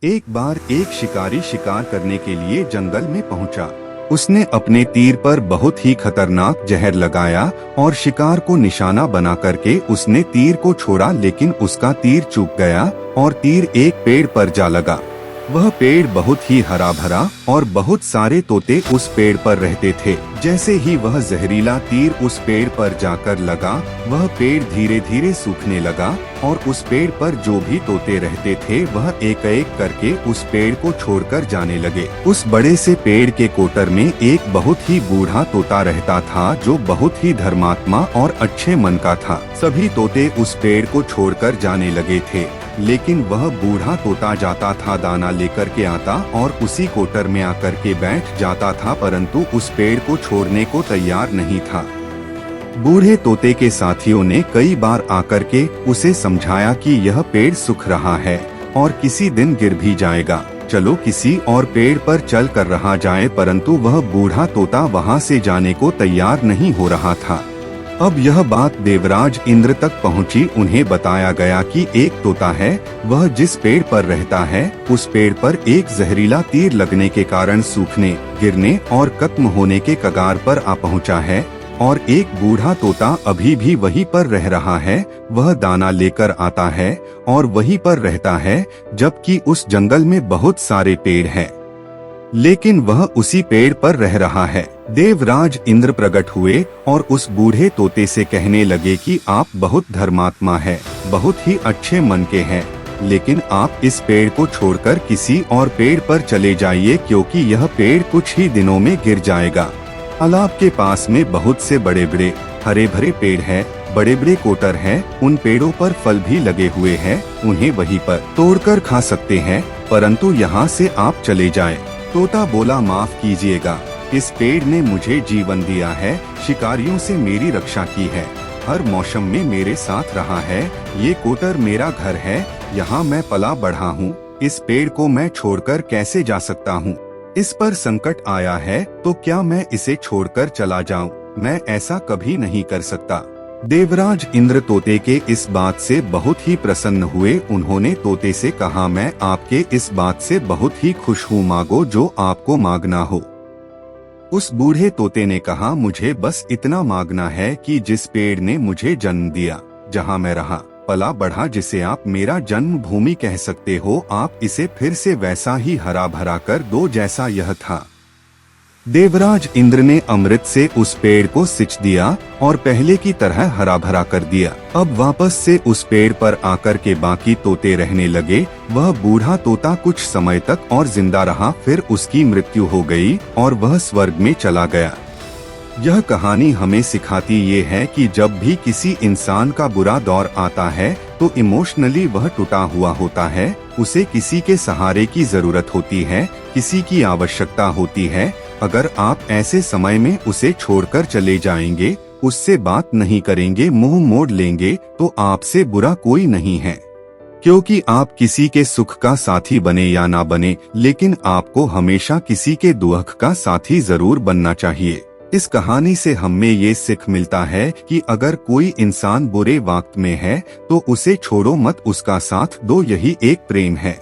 एक बार एक शिकारी शिकार करने के लिए जंगल में पहुंचा। उसने अपने तीर पर बहुत ही खतरनाक जहर लगाया और शिकार को निशाना बना करके उसने तीर को छोड़ा, लेकिन उसका तीर चूक गया और तीर एक पेड़ पर जा लगा। वह पेड़ बहुत ही हरा भरा और बहुत सारे तोते उस पेड़ पर रहते थे। जैसे ही वह जहरीला तीर उस पेड़ पर जाकर लगा, वह पेड़ धीरे धीरे सूखने लगा और उस पेड़ पर जो भी तोते रहते थे वह एक एक करके उस पेड़ को छोड़कर जाने लगे। उस बड़े से पेड़ के कोटर में एक बहुत ही बूढ़ा तोता रहता था, जो बहुत ही धर्मात्मा और अच्छे मन का था। सभी तोते उस पेड़ को छोड़कर जाने लगे थे, लेकिन वह बूढ़ा तोता जाता था, दाना लेकर के आता और उसी कोटर में आकर के बैठ जाता था, परंतु उस पेड़ को छोड़ने को तैयार नहीं था। बूढ़े तोते के साथियों ने कई बार आकर के उसे समझाया कि यह पेड़ सूख रहा है और किसी दिन गिर भी जाएगा, चलो किसी और पेड़ पर चल कर रहा जाए, परंतु वह बूढ़ा तोता वहां से जाने को तैयार नहीं हो रहा था। अब यह बात देवराज इंद्र तक पहुंची। उन्हें बताया गया कि एक तोता है, वह जिस पेड़ पर रहता है उस पेड़ पर एक जहरीला तीर लगने के कारण सूखने, गिरने और खत्म होने के कगार पर आ पहुंचा है और एक बूढ़ा तोता अभी भी वहीं पर रह रहा है। वह दाना लेकर आता है और वहीं पर रहता है, जबकि उस जंगल में बहुत सारे पेड़ हैं, लेकिन वह उसी पेड़ पर रह रहा है। देवराज इंद्र प्रकट हुए और उस बूढ़े तोते से कहने लगे कि आप बहुत धर्मात्मा है, बहुत ही अच्छे मन के हैं, लेकिन आप इस पेड़ को छोड़कर किसी और पेड़ पर चले जाइए, क्योंकि यह पेड़ कुछ ही दिनों में गिर जाएगा। तालाब के पास में बहुत से बड़े बड़े हरे भरे पेड़ हैं, बड़े बड़े कोटर हैं, उन पेड़ों पर फल भी लगे हुए हैं, उन्हें वहीं पर तोड़कर खा सकते हैं, परंतु यहाँ से आप चले जाएं। तोता बोला, माफ कीजिएगा, इस पेड़ ने मुझे जीवन दिया है, शिकारियों से मेरी रक्षा की है, हर मौसम में मेरे साथ रहा है, ये कोटर मेरा घर है, यहाँ मैं पला बढ़ा हूँ, इस पेड़ को मैं छोड़कर कैसे जा सकता हूँ? इस पर संकट आया है तो क्या मैं इसे छोड़कर चला जाऊँ? मैं ऐसा कभी नहीं कर सकता। देवराज इंद्र तोते के इस बात से बहुत ही प्रसन्न हुए। उन्होंने तोते से कहा, मैं आपके इस बात से बहुत ही खुश हूँ, मांगो जो आपको मांगना हो। उस बूढ़े तोते ने कहा, मुझे बस इतना मांगना है कि जिस पेड़ ने मुझे जन्म दिया, जहाँ मैं रहा पला बढ़ा, जिसे आप मेरा जन्म भूमि कह सकते हो, आप इसे फिर से वैसा ही हरा भरा कर दो जैसा यह था। देवराज इंद्र ने अमृत से उस पेड़ को सिंच दिया और पहले की तरह हरा भरा कर दिया। अब वापस से उस पेड़ पर आकर के बाकी तोते रहने लगे। वह बूढ़ा तोता कुछ समय तक और जिंदा रहा, फिर उसकी मृत्यु हो गई और वह स्वर्ग में चला गया। यह कहानी हमें सिखाती ये है कि जब भी किसी इंसान का बुरा दौर आता है तो इमोशनली वह टूटा हुआ होता है, उसे किसी के सहारे की जरूरत होती है, किसी की आवश्यकता होती है। अगर आप ऐसे समय में उसे छोड़कर चले जाएंगे, उससे बात नहीं करेंगे, मुंह मोड़ लेंगे, तो आपसे बुरा कोई नहीं है, क्योंकि आप किसी के सुख का साथी बने या ना बने, लेकिन आपको हमेशा किसी के दुख का साथी जरूर बनना चाहिए। इस कहानी से हमें ये सीख मिलता है कि अगर कोई इंसान बुरे वक्त में है तो उसे छोड़ो मत, उसका साथ दो, यही एक प्रेम है।